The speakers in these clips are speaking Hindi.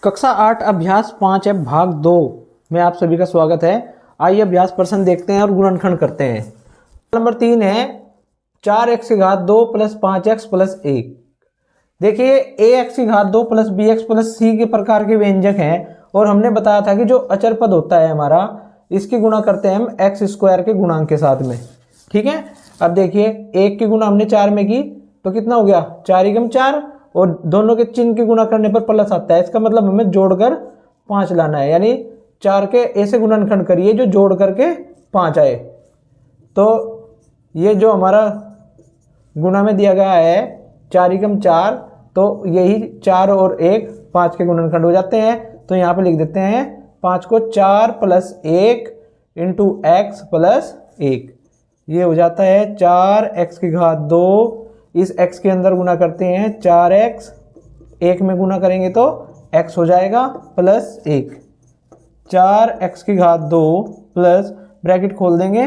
कक्षा 8 अभ्यास 5 है भाग 2 में आप सभी का स्वागत है। आइए अभ्यास प्रश्न देखते हैं और गुणनखंड करते हैं। नंबर 3 है 4x की घात 2 प्लस 5x प्लस 1। देखिए ax की घात 2 प्लस bx प्लस c के प्रकार के व्यंजक हैं और हमने बताया था कि जो अचर पद होता है हमारा इसकी गुणा करते हैं हम एक्स स्क्वायर के गुणांक के साथ में। ठीक है, अब देखिए 1 की गुणा हमने 4 में की तो कितना हो गया 4 एकम 4 और दोनों के चिन्ह के गुणा करने पर प्लस आता है। इसका मतलब हमें जोड़कर 5 लाना है, यानी 4 के ऐसे गुणनखंड करिए जो जोड़ करके 5 आए। तो ये जो हमारा गुणा में दिया गया है 4 एकम 4, तो यही 4 और 1 5 के गुणनखंड हो जाते हैं। तो यहाँ पे लिख देते हैं 5 को 4 प्लस 1 इंटू एक्स प्लस 1। ये हो जाता है 4x की घात 2, इस x के अंदर गुना करते हैं 4x, 1 में गुना करेंगे तो x हो जाएगा प्लस 1। 4x की घात 2 प्लस ब्रैकेट खोल देंगे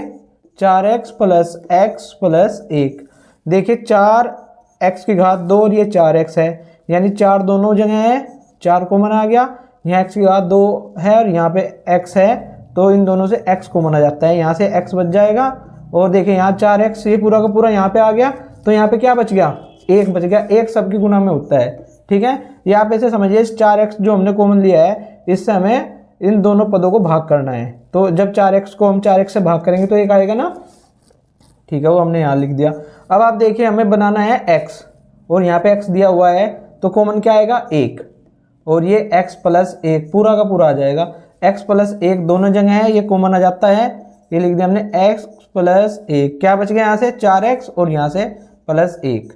4x प्लस x प्लस 1। देखिए 4x की घात 2 और ये 4x है, यानी 4 दोनों जगह है, 4 कॉमन आ गया। यहाँ x की घात 2 है और यहाँ पे x है, तो इन दोनों से x कॉमन आ जाता है, यहाँ से x बच जाएगा। और देखिए यहाँ 4x ये पूरा का पूरा यहाँ पे आ गया, तो यहाँ पे क्या बच गया 1 बच गया। 1 सबकी गुणा में होता है। ठीक है, यहाँ पे से समझिए 4x जो हमने कॉमन लिया है इससे हमें इन दोनों पदों को भाग करना है। तो जब 4x को हम 4x से भाग करेंगे तो 1 आएगा ना। ठीक है, वो हमने यहाँ लिख दिया। अब आप देखिए हमें बनाना है x और यहाँ पे x दिया हुआ है, तो कॉमन क्या आएगा 1 और ये x प्लस 1 पूरा का पूरा आ जाएगा। x प्लस 1 दोनों जगह है, ये कॉमन आ जाता है, ये लिख दिया हमने x प्लस 1। क्या बच गया यहाँ से 4x और यहाँ से प्लस 1,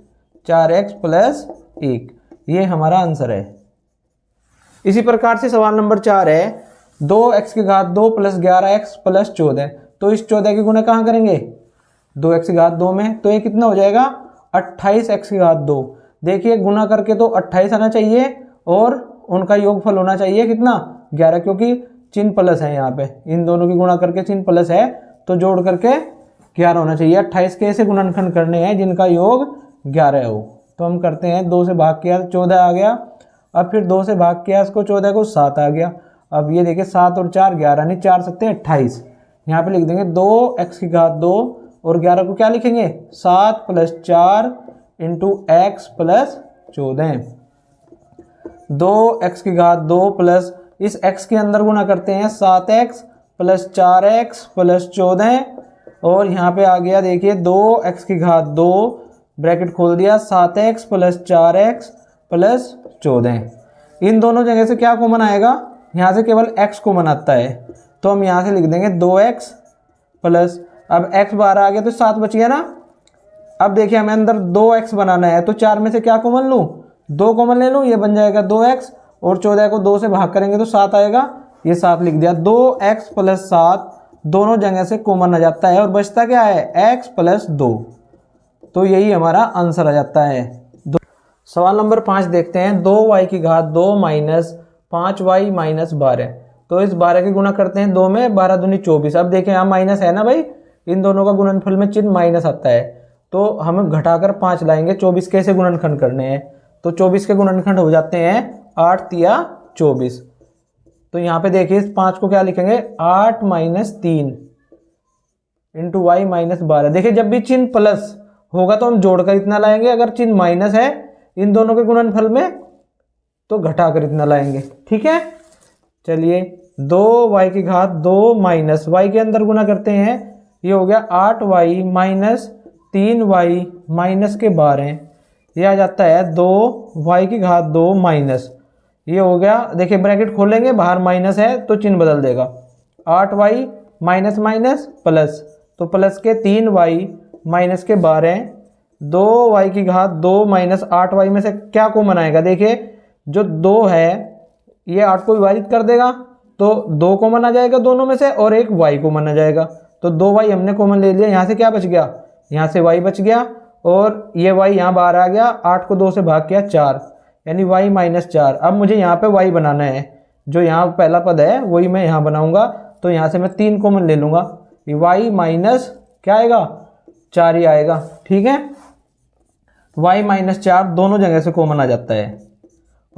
4x प्लस 1। ये हमारा आंसर है। इसी प्रकार से सवाल नंबर 4 है 2x की घात 2 प्लस 11x प्लस 14। तो इस 14 की गुणा कहाँ करेंगे 2x की घात 2 में, तो ये कितना हो जाएगा 28x की घात 2। देखिए गुणा करके तो 28 आना चाहिए और उनका योगफल होना चाहिए कितना 11, क्योंकि चिन्ह प्लस है यहाँ पे, इन दोनों की गुणा करके चिन्ह प्लस है तो जोड़ करके 11 होना चाहिए। 28 के ऐसे गुणनखंड करने हैं जिनका योग 11 हो। तो हम करते हैं 2 से भाग किया 14 आ गया, अब फिर 2 से भाग किया इसको 14 को 7 आ गया। अब ये देखिए 7 और 4 11, नहीं 4 सकते 28। यहाँ पे लिख देंगे 2x की घात 2 और 11 को क्या लिखेंगे 7 plus 4 into x plus 14। 2x की घात 2 प्लस इस x के अंदर गुणा करते हैं 7x प्लस 4x प्लस 14 और यहाँ पे आ गया देखिए 2x की घात 2 ब्रैकेट खोल दिया 7x प्लस 4x प्लस 14। इन दोनों जगह से क्या कॉमन आएगा, यहाँ से केवल x कॉमन आता है, तो हम यहाँ से लिख देंगे 2x प्लस, अब x बाहर आ गया तो 7 बच गया ना। अब देखिए हमें अंदर 2x बनाना है, तो 4 में से क्या कॉमन लूँ 2 कॉमन ले लूँ, ये बन जाएगा 2x और 14 को 2 से भाग करेंगे तो 7 आएगा, ये 7 लिख दिया। 2x प्लस 7 दोनों जगह से कॉमन आ जाता है और बचता क्या है x प्लस 2। तो यही हमारा आंसर आ जाता है। सवाल नंबर 5 देखते हैं 2y की घात 2 माइनस 5y माइनस 12। तो इस 12 की गुणा करते हैं 2 में, 12 दूनी 24। अब देखें यहाँ माइनस है ना भाई, इन दोनों का गुणनफल में चिन्ह माइनस आता है, तो हम घटाकर 5 लाएंगे। 24 के ऐसे गुणनखंड करने हैं, तो 24 के गुणनखंड हो जाते हैं 8 तिया 24। तो यहाँ पे देखिए इस 5 को क्या लिखेंगे 8 माइनस 3 इंटू वाई माइनस 12। देखिए जब भी चिन्ह प्लस होगा तो हम जोड़कर इतना लाएंगे, अगर चिन्ह माइनस है इन दोनों के गुणनफल में तो घटाकर इतना लाएंगे। ठीक है, चलिए 2y की घात 2 माइनस y के अंदर गुना करते हैं, ये हो गया 8y माइनस 3y माइनस के 12। ये आ जाता है 2y की घात 2 माइनस, ये हो गया देखिए ब्रैकेट खोलेंगे बाहर माइनस है तो चिन्ह बदल देगा 8y माइनस माइनस प्लस, तो प्लस के 3y माइनस के 12। 2y की घात 2 माइनस 8y में से क्या कॉमन आएगा, देखिए जो 2 है ये 8 को विभाजित कर देगा तो 2 कॉमन आ जाएगा दोनों में से और एक y कॉमन आ जाएगा, तो 2y हमने कॉमन ले लिया। यहाँ से क्या बच गया, यहाँ से y बच गया और ये y यहाँ बाहर आ गया, 8 को 2 से भाग किया 4, यानी y माइनस 4। अब मुझे यहाँ पे y बनाना है, जो यहाँ पहला पद है वही मैं यहाँ बनाऊंगा, तो यहाँ से मैं 3 कॉमन ले लूँगा, y माइनस क्या आएगा 4 ही आएगा। ठीक है, y माइनस 4 दोनों जगह से कॉमन आ जाता है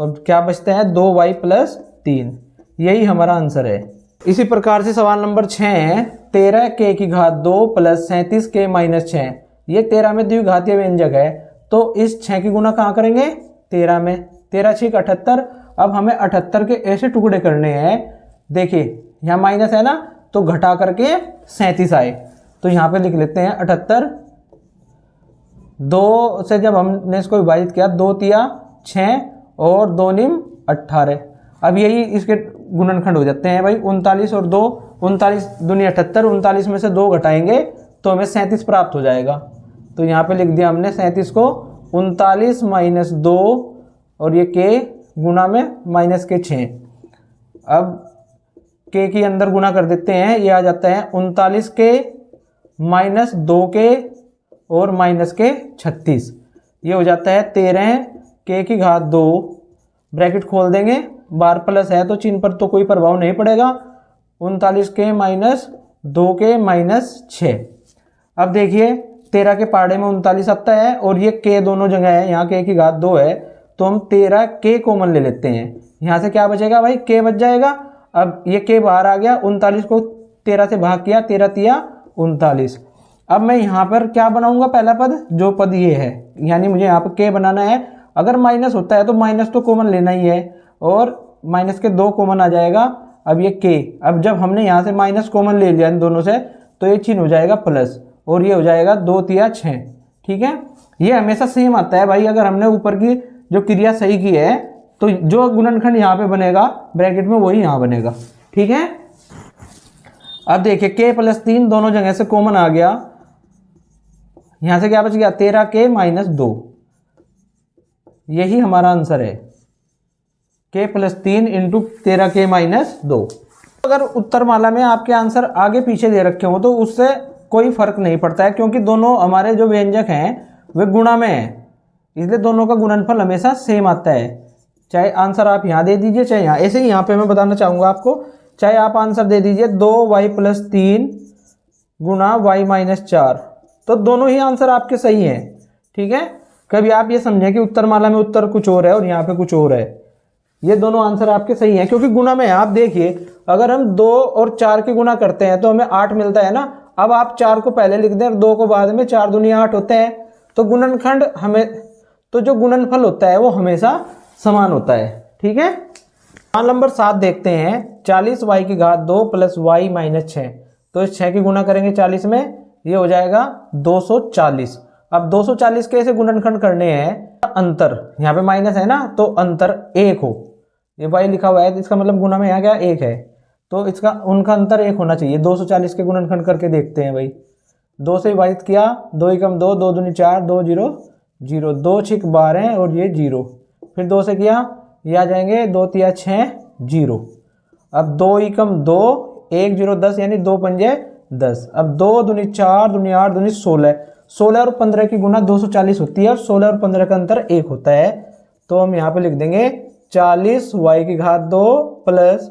और क्या बचता है 2y प्लस 3। यही हमारा आंसर है। इसी प्रकार से सवाल नंबर 6 है 13k की घात 2 प्लस 37k माइनस 6। ये 13 में द्विघातीय व्यंजक है, तो इस 6 की गुना कहाँ करेंगे 13 में। 13 6 78। अब हमें 78 के ऐसे टुकड़े करने हैं, देखिए यहाँ माइनस है ना, तो घटा करके 37 आए, तो यहाँ पे लिख लेते हैं 78। 2 से जब हमने इसको विभाजित किया 2 तिया 6 और 2 निम 18। अब यही इसके गुणनखंड हो जाते हैं भाई 39 और 2, 39 दूनी 78, 39 में से 2 घटाएंगे तो हमें 37 प्राप्त हो जाएगा। तो यहाँ पे लिख दिया हमने 37 को 39 माइनस 2 और ये के गुना में माइनस के 6। अब के की अंदर गुना कर देते हैं, ये आ जाता है 39 के माइनस 2 के और माइनस के 36। ये हो जाता है 13 के की घात 2, ब्रैकेट खोल देंगे, बार प्लस है तो चिन्ह पर तो कोई प्रभाव नहीं पड़ेगा, 39 के माइनस 2 के माइनस 6। अब देखिए 13 के पाड़े में 39 आता है और ये के दोनों जगह है, यहाँ के की घात 2 है, तो हम 13 के कॉमन ले लेते हैं। यहाँ से क्या बचेगा भाई के बच जाएगा। अब ये के बाहर आ गया, 39 को 13 से भाग किया, 13 तिया 39। अब मैं यहाँ पर क्या बनाऊंगा, पहला पद जो पद ये है, यानी मुझे यहाँ पर के बनाना है। अगर माइनस होता है तो माइनस तो कॉमन लेना ही है और माइनस के 2 कॉमन आ जाएगा। अब ये के, अब जब हमने यहाँ से माइनस कॉमन ले लिया इन दोनों से तो ये चिन्ह हो जाएगा प्लस और ये हो जाएगा 2 तिया 6। ठीक है, ये हमेशा सेम आता है भाई। अगर हमने ऊपर की जो क्रिया सही की है तो जो गुणनखंड यहाँ पे बनेगा ब्रैकेट में वही यहाँ बनेगा। ठीक है, अब देखिए के प्लस 3 दोनों जगह से कॉमन आ गया, यहाँ से क्या बच गया 13 के माइनस 2। यही हमारा आंसर है, के प्लस 3 इंटू 13 के माइनस 2। अगर उत्तरमाला में आपके आंसर आगे पीछे दे रखे हो तो उससे कोई फर्क नहीं पड़ता है, क्योंकि दोनों हमारे जो व्यंजक हैं वे गुणा में हैं, इसलिए दोनों का गुणनफल हमेशा सेम आता है। चाहे आंसर आप यहाँ दे दीजिए चाहे यहाँ, ऐसे ही यहाँ पे मैं बताना चाहूँगा आपको, चाहे आप आंसर दे दीजिए 2y प्लस 3 गुणा y माइनस 4, तो दोनों ही आंसर आपके सही हैं। ठीक है, कभी आप ये समझें कि उत्तरमाला में उत्तर कुछ और है और यहाँ पे कुछ और है, ये दोनों आंसर आपके सही हैं क्योंकि गुणा में है। आप देखिए अगर हम 2 और 4 के गुणा करते हैं तो हमें 8 मिलता है ना। अब आप 4 को पहले लिख दें और 2 को बाद में, 4 दूनी 8 होते हैं, तो गुणनखंड हमें, तो जो गुणनफल होता है वो हमेशा समान होता है। ठीक है, सवाल नंबर 7 देखते हैं 40y की घात 2 प्लस y माइनस 6। तो इस 6 की गुणा करेंगे 40 में, ये हो जाएगा 240। अब 240 के ऐसे गुणनखंड करने हैं, अंतर यहाँ पे माइनस है ना तो अंतर 1 हो, ये y लिखा हुआ है इसका मतलब गुणा में यहाँ क्या 1 है, तो इसका उनका अंतर 1 होना चाहिए। 240 के गुणनखंड करके देखते हैं भाई, 2 से विभाजित किया, 2 एकम 2, 2 दूनी 4, 2 0 0, 2 6 12 और ये 0, फिर 2 से किया, ये आ जाएंगे 2 तिया 6 0। अब 2 एकम 2, 1 0 10 यानी 2 पंजे 10। अब 2 दूनी 4 दूनी 8 दूनी 16, 16 और 15 की गुना 240 होती है और 16 और 15 का अंतर 1 होता है, तो हम यहाँ पे लिख देंगे 40y की घात 2 प्लस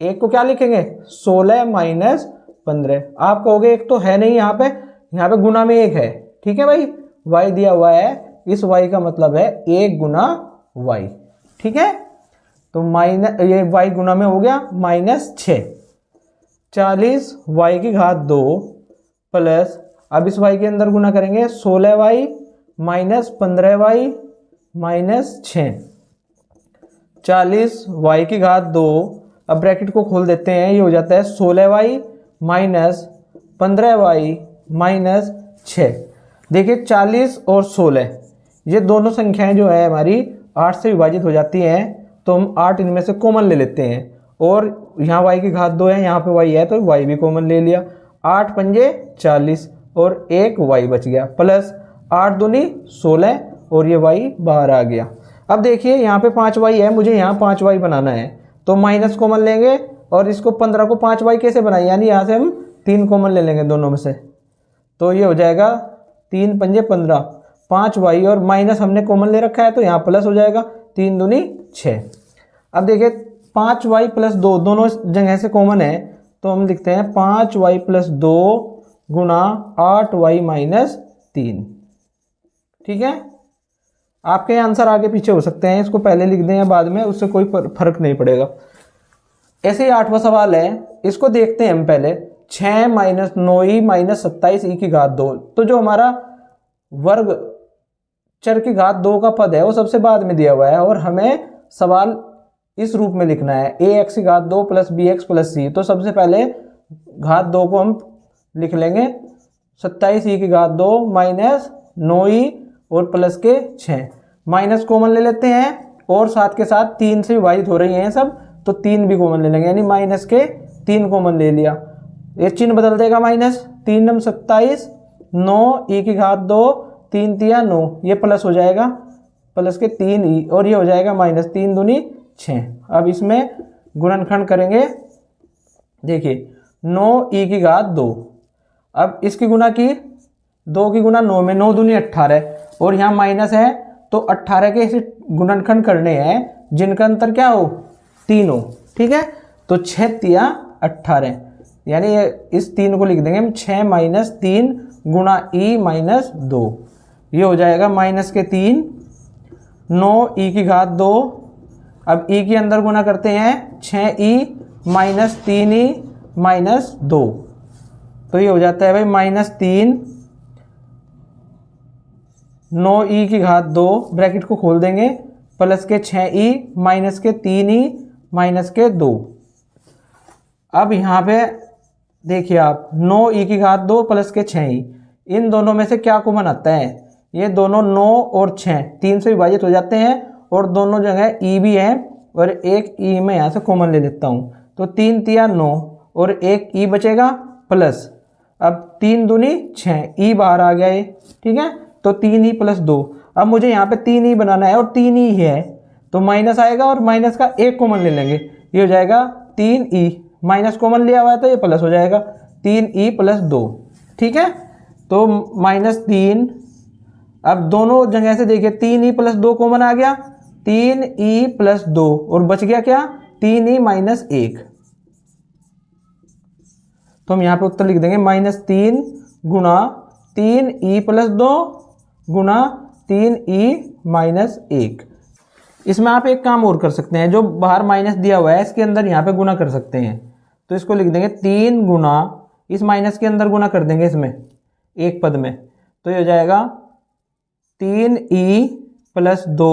1 को क्या लिखेंगे 16 माइनस 15। आप कहोगे एक तो है नहीं, यहाँ पे गुना में 1 है। ठीक है भाई, y दिया हुआ है, इस y का मतलब है 1 गुना y। ठीक है, तो माइनस ये y गुना में हो गया माइनस 6। 40y की घात 2 प्लस, अब इस y के अंदर गुना करेंगे 16y minus 15y minus 6। 40y की घात 2, अब ब्रैकेट को खोल देते हैं, ये हो जाता है 16y माइनस 15y माइनस 6। देखिए 40 और 16 ये दोनों संख्याएं जो है हमारी 8 से विभाजित हो जाती हैं, तो हम 8 इनमें से कॉमन ले लेते हैं और यहाँ y की घात 2 है, यहाँ पे y है तो y भी कॉमन ले लिया। 8 पंजे 40 और 1 y बच गया, प्लस 8 दूनी 16 और ये y बाहर आ गया। अब देखिए यहाँ पे 5y है, मुझे यहाँ 5y बनाना है, तो माइनस कॉमन लेंगे और इसको 15 को 5y कैसे बनाए, यानी यहाँ से हम 3 कॉमन ले लेंगे दोनों में से, तो ये हो जाएगा 3 पंजे 15, 5y और माइनस हमने कॉमन ले रखा है तो यहाँ प्लस हो जाएगा, 3 दूनी 6। अब देखिए 5y प्लस 2 दोनों जगह से कॉमन है, तो हम लिखते हैं 5y प्लस 2 गुणा 8y माइनस 3। ठीक है, आपके आंसर आगे पीछे हो सकते हैं, इसको पहले लिख दें या बाद में, उससे कोई फर्क नहीं पड़ेगा। ऐसे ही 8वां सवाल है, इसको देखते हैं हम पहले। 6 माइनस 9i माइनस 27 ई की घात 2। तो जो हमारा वर्ग चर की घात 2 का पद है वो सबसे बाद में दिया हुआ है और हमें सवाल इस रूप में लिखना है, ax की घात 2 प्लस bx प्लस c। तो सबसे पहले घात 2 को हम लिख लेंगे 27 ई की घात 2 माइनस 9i और प्लस के 6। माइनस कॉमन ले लेते हैं और साथ के साथ 3 से विभाजित हो रही हैं सब, तो 3 भी कॉमन ले लेंगे, यानी माइनस के 3 कॉमन ले लिया। ये चिन्ह बदल देगा, माइनस 3 नम 27, 9 ई की घात 2, 3 तिया 9, ये प्लस हो जाएगा, प्लस के 3 ई, और ये हो जाएगा माइनस 3 दूनी 6। अब इसमें गुणनखंड करेंगे, देखिए 9 ई की घात 2, अब इसकी गुना की 2 की गुना 9 में, 9 दूनी 18 और यहाँ माइनस है, तो 18 के ऐसे गुणनखंड करने हैं जिनका अंतर क्या हो, 3 हो, ठीक है। तो 6 तिया 18, यानी इस 3 को लिख देंगे हम 6 माइनस 3 गुणा ई माइनस 2, ये हो जाएगा माइनस के 3, 9 ई की घात 2। अब ई के अंदर गुना करते हैं, 6 ई माइनस 3 ई माइनस 2, तो ये हो जाता है भाई माइनस 3, 9 ई की घात 2, ब्रैकेट को खोल देंगे, प्लस के 6 ई माइनस के 3 ई माइनस के 2। अब यहाँ पे देखिए आप, 9 ई की घात 2 प्लस के 6 ई, इन दोनों में से क्या कॉमन आता है, ये दोनों 9 और 6 3 से विभाजित हो जाते हैं और दोनों जगह ई भी है और एक ई मैं यहाँ से कॉमन ले लेता हूँ, तो 3 तिया 9 और एक ई बचेगा प्लस, अब 3 दूनी 6, ई बाहर आ गया ये, ठीक है, तो 3 ई प्लस 2। अब मुझे यहाँ पे 3 ई बनाना है और 3 ई है, तो माइनस आएगा और माइनस का एक कॉमन ले लेंगे, ये हो जाएगा 3 ई, माइनस कॉमन लिया हुआ है तो ये प्लस हो जाएगा 3 ई प्लस 2, ठीक है। तो माइनस 3, अब दोनों जगह से देखिए 3 ई प्लस 2 कॉमन आ गया, 3 ई प्लस 2 और बच गया क्या, 3 ई माइनस 1। तो हम यहाँ पे उत्तर लिख देंगे माइनस 3 गुणा 3 ई प्लस 2 गुणा 3 ई माइनस 1। इसमें आप एक काम और कर सकते हैं, जो बाहर माइनस दिया हुआ है इसके अंदर यहाँ पे गुना कर सकते हैं, तो इसको लिख देंगे 3 गुणा, इस माइनस के अंदर गुना कर देंगे इसमें एक पद में, तो ये हो जाएगा 3 ई प्लस 2,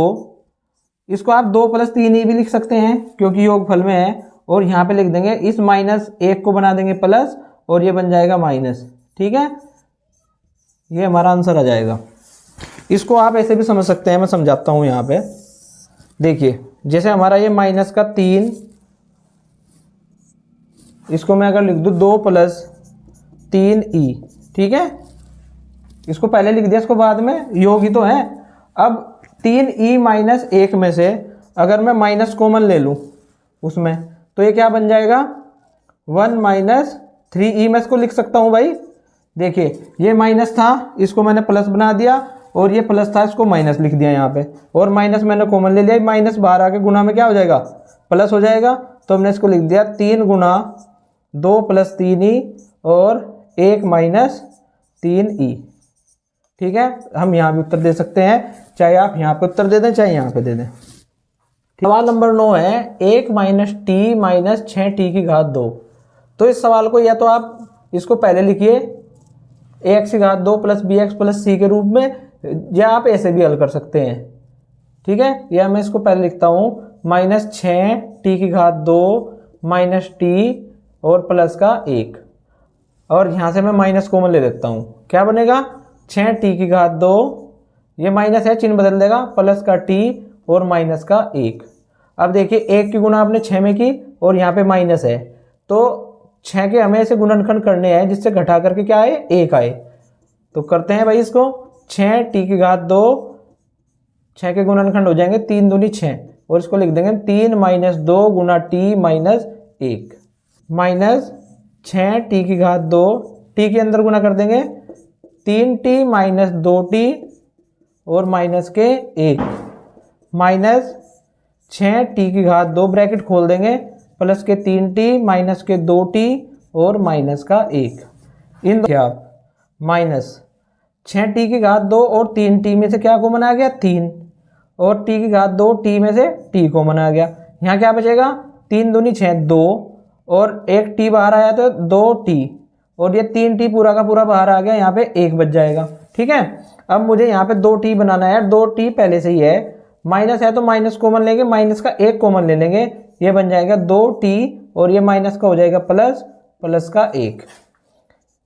इसको आप 2 प्लस 3 ई भी लिख सकते हैं क्योंकि योगफल में है, और यहाँ पे लिख देंगे इस माइनस 1 को बना देंगे प्लस और ये बन जाएगा माइनस, ठीक है, ये हमारा आंसर आ जाएगा। इसको आप ऐसे भी समझ सकते हैं, मैं समझाता हूँ यहाँ पे, देखिए जैसे हमारा ये माइनस का 3, इसको मैं अगर लिख दूँ 2 प्लस 3 ई, ठीक है, इसको पहले लिख दिया, इसको बाद में, योग ही तो है। अब 3 ई माइनस 1 में से अगर मैं माइनस कॉमन ले लूँ उसमें, तो ये क्या बन जाएगा 1 माइनस 3 ई, मैं इसको लिख सकता हूँ भाई, देखिए ये माइनस था, इसको मैंने प्लस बना दिया और ये प्लस था, इसको माइनस लिख दिया यहाँ पे, और माइनस मैंने कॉमन ले लिया, माइनस बाहर आके गुना में क्या हो जाएगा, प्लस हो जाएगा, तो हमने इसको लिख दिया 3 गुणा 2 प्लस 3 ई और 1 माइनस 3 ई, ठीक है। हम यहाँ भी उत्तर दे सकते हैं, चाहे आप यहाँ पे उत्तर दे दें चाहे यहाँ पे दे दें। सवाल नंबर 9 है 1 माइनस टी माइनस 6 टी की घात 2। तो इस सवाल को या तो आप इसको पहले लिखिए एक्स की घात 2 प्लस बी एक्स प्लस सी के रूप में, या आप ऐसे भी हल कर सकते हैं, ठीक है। या मैं इसको पहले लिखता हूँ माइनस 6 टी की घात 2 माइनस टी और प्लस का 1, और यहाँ से मैं माइनस कॉमन ले लेता हूँ, क्या बनेगा 6 टी की घात 2, ये माइनस है चिन्ह बदल देगा, प्लस का टी और माइनस का 1। अब देखिए 1 की गुना आपने 6 में की और यहाँ पे माइनस है, तो 6 के हमें ऐसे गुणनखंड करने हैं जिससे घटा करके क्या आए 1 आए, तो करते हैं भाई इसको, 6 टी की घात 2, 6 के गुणनखंड हो जाएंगे 3 दूनी 6, और इसको लिख देंगे 3 माइनस 2 गुना टी माइनस 1, माइनस 6 टी की घात 2, टी के अंदर गुना कर देंगे 3 टी माइनस 2 टी और माइनस के 1, माइनस 6 टी की घात 2, ब्रैकेट खोल देंगे, प्लस के 3 टी माइनस के 2 टी और माइनस का 1, इन क्या माइनस 6 टी की घात 2 और 3 टी में से क्या कॉमन आ गया 3, और t की घात 2, t में से t कॉमन आ गया। यहाँ क्या बचेगा, 3 दूनी 6, 2 और एक t बाहर आया तो 2t और ये 3t पूरा का पूरा बाहर आ गया, यहाँ पे 1 बच जाएगा। ठीक है, अब मुझे यहाँ पे 2t बनाना है, 2t पहले से ही है, माइनस है तो माइनस कॉमन लेंगे, माइनस का 1 कॉमन ले लेंगे, ये बन जाएगा 2t और ये माइनस का हो जाएगा प्लस, प्लस का 1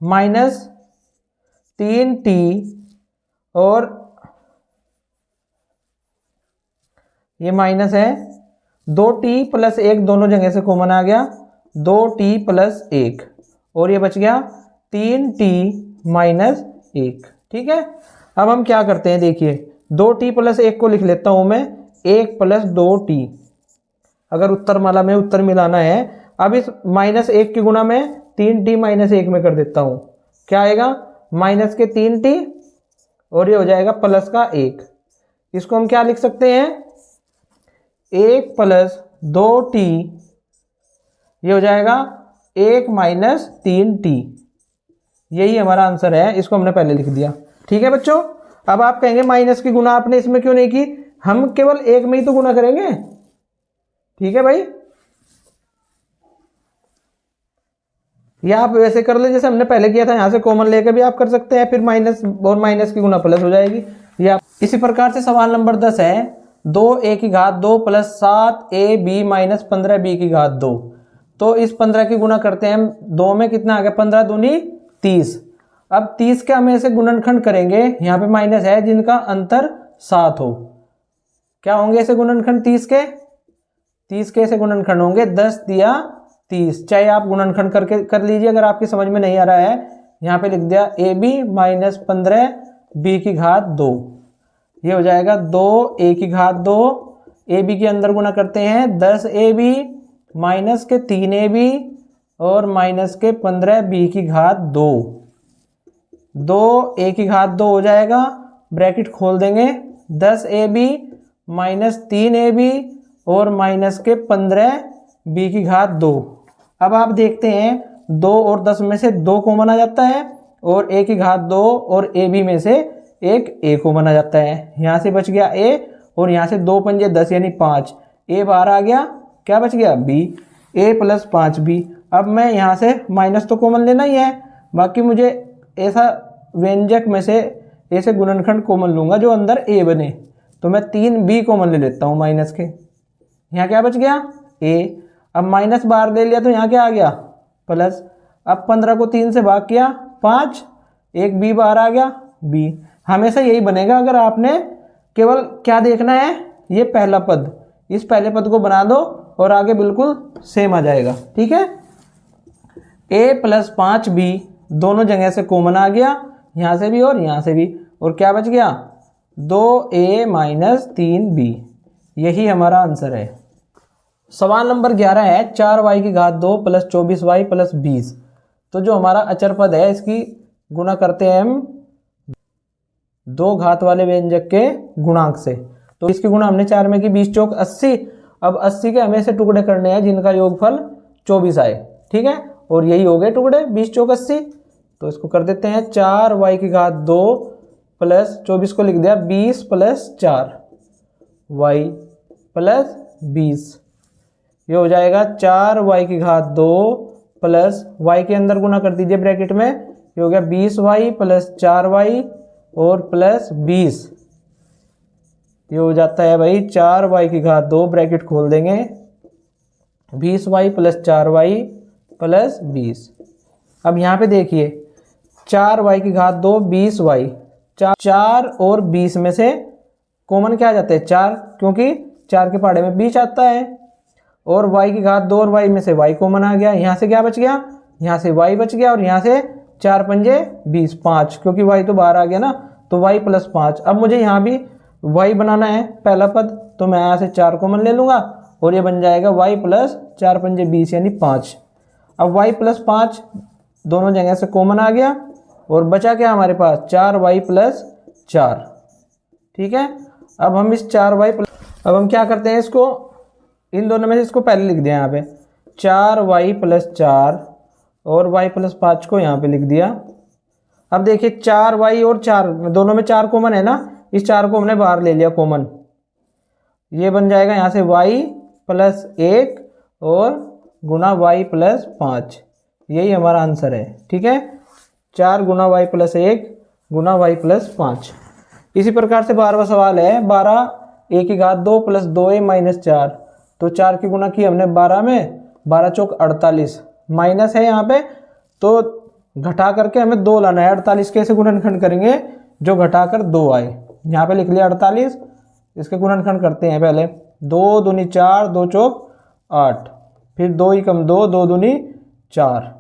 माइनस 3t और ये माइनस है 2t प्लस 1 दोनों जगह से कॉमन आ गया, 2t प्लस 1 और ये बच गया 3t माइनस 1। ठीक है, अब हम क्या करते हैं, देखिए 2t प्लस 1 को लिख लेता हूं मैं 1 प्लस 2t, अगर उत्तर माला में उत्तर मिलाना है। अब इस माइनस 1 की गुणा में 3t माइनस 1 में कर देता हूं, क्या आएगा माइनस के 3t और ये हो जाएगा प्लस का 1। इसको हम क्या लिख सकते हैं, 1 प्लस 2t, ये हो जाएगा 1 माइनस 3t, यही हमारा आंसर है, इसको हमने पहले लिख दिया। ठीक है बच्चों, अब आप कहेंगे माइनस की गुणा आपने इसमें क्यों नहीं की, हम केवल 1 में ही तो गुणा करेंगे। ठीक है भाई, या आप वैसे कर ले जैसे हमने पहले किया था, यहां से कॉमन लेकर भी आप कर सकते हैं, फिर माइनस और माइनस की गुणा प्लस हो जाएगी। या इसी प्रकार से सवाल नंबर 10 है 2a की घात 2 प्लस 7ab माइनस 15b की घात 2। तो इस 15 की गुणा करते हैं, 2 में कितना आ गया, 15 दूनी 30। अब 30 के हम ऐसे गुणनखंड करेंगे, यहाँ पे माइनस है जिनका अंतर 7 हो, क्या होंगे ऐसे गुणनखंड 30 के ऐसे गुणनखंड होंगे 10 दिया 30। चाहे आप गुणनखंड करके कर लीजिए, अगर आपकी समझ में नहीं आ रहा है, यहाँ पे लिख दिया ab माइनस 15b की घात 2, ये हो जाएगा 2a की घात 2, ab के अंदर गुणा करते हैं 10ab माइनस के 3ab और माइनस के 15b की घात 2, 2a की घात 2 हो जाएगा, ब्रैकेट खोल देंगे 10ab माइनस 3ab और माइनस के 15b की घात 2। अब आप देखते हैं 2 और 10 में से 2 कॉमन आ जाता है और a की घात 2 और ab में से एक a कॉमन आ जाता है, यहाँ से बच गया a और यहाँ से 2 पंजे 10 यानी 5, a बाहर आ गया, क्या बच गया b, a प्लस 5b। अब मैं यहाँ से माइनस तो कॉमन लेना ही है, बाकी मुझे ऐसा व्यंजक में से ऐसे गुणनखंड कॉमन लूंगा जो अंदर a बने, तो मैं 3b कॉमन ले लेता हूँ माइनस के, यहाँ क्या बच गया a। अब माइनस बाहर ले लिया तो यहाँ क्या आ गया प्लस। अब 15 को 3 से भाग किया 5, एक b बाहर आ गया b। हमेशा यही बनेगा, अगर आपने केवल क्या देखना है, ये पहला पद, इस पहले पद को बना दो और आगे बिल्कुल सेम आ जाएगा। ठीक है, a प्लस 5b दोनों जगह से कॉमन आ गया, यहाँ से भी और यहाँ से भी, और क्या बच गया 2a माइनस 3b, यही हमारा आंसर है। सवाल नंबर 11 है 4y की घात 2 प्लस 24y प्लस 20। तो जो हमारा अचर पद है इसकी गुणा करते हैं हम 2 घात वाले व्यंजक के गुणांक से। तो इसकी गुणा हमने 4 में की, 20 चौक 80। अब 80 के हमें से टुकड़े करने हैं जिनका योगफल 24 आए। ठीक है, और यही हो गए टुकड़े 20 चौक 80। तो इसको कर देते हैं 4y की घात 2 प्लस 24 को लिख दिया 20 प्लस 4y प्लस 20, ये हो जाएगा 4y की घात 2 प्लस y के अंदर गुणा कर दीजिए ब्रैकेट में, ये हो गया 20y प्लस 4y और प्लस 20, ये हो जाता है भाई 4y की घात 2, ब्रैकेट खोल देंगे 20y प्लस 4y प्लस 20। अब यहाँ पे देखिए 4y की घात 2 20y, 4 और 20 में से कॉमन क्या आ जाते हैं 4, क्योंकि 4 के पहाड़े में 20 आता है, और y की घात 2 और y में से y कॉमन आ गया, यहाँ से क्या बच गया, यहाँ से y बच गया, और यहाँ से 4 पंजे 20 5, क्योंकि y तो बाहर आ गया ना, तो y प्लस 5। अब मुझे यहाँ भी y बनाना है पहला पद, तो मैं यहाँ से 4 कॉमन ले लूँगा और ये बन जाएगा y प्लस 4 पंजे 20 यानी 5। अब y प्लस 5 दोनों जगह से कॉमन आ गया और बचा क्या हमारे पास 4y प्लस 4। ठीक है, अब हम इस 4y प्लस, अब हम क्या करते हैं, इसको इन दोनों में से इसको पहले लिख दिया यहाँ पे 4y प्लस 4 और y प्लस 5 को यहाँ पे लिख दिया। अब देखिए 4y और 4 दोनों में 4 कॉमन है ना, इस 4 को हमने बाहर ले लिया कॉमन, ये बन जाएगा यहाँ से y प्लस 1 और गुना y प्लस 5, यही हमारा आंसर है। ठीक है, 4 गुना y प्लस 1 गुना y प्लस 5। इसी प्रकार से 12वां सवाल है 12 a की घात 2 प्लस 2a माइनस 4। तो 4 की गुना की हमने 12 में, 12 चौक 48, माइनस है यहाँ पे तो घटा करके हमें 2 लाना है। 48 कैसे गुणनखंड करेंगे, जो घटाकर 2 आए। यहाँ पे लिख लिया 48, इसके गुणनखंड करते हैं पहले। 2 दूनी 4, 2 चौक 8, फिर 2 ही कम 2, 2 दूनी 4